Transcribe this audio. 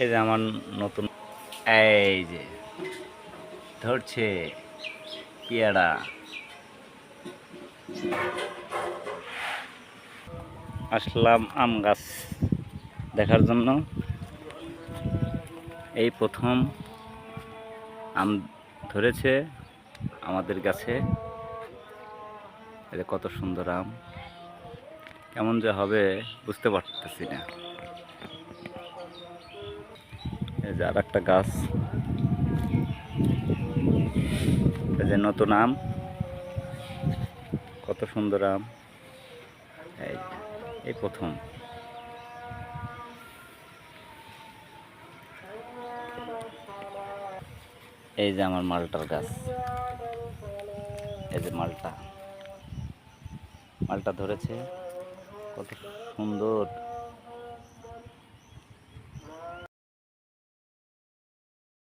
এই যে আমার নতুন, এই যে ধরছে পেয়ারা। আসলাম আম গাছ দেখার জন্য। এই প্রথম আম ধরেছে আমাদের গাছে। এটা কত সুন্দর আম, কেমন যে হবে বুঝতে পারতেছি না। এই যে আর একটা গাছ, এই যে নতুন আম, কত সুন্দর আম। এই প্রথম। এই যে আমার মালটার গাছ, এই যে মালটা ধরেছে, কত সুন্দর।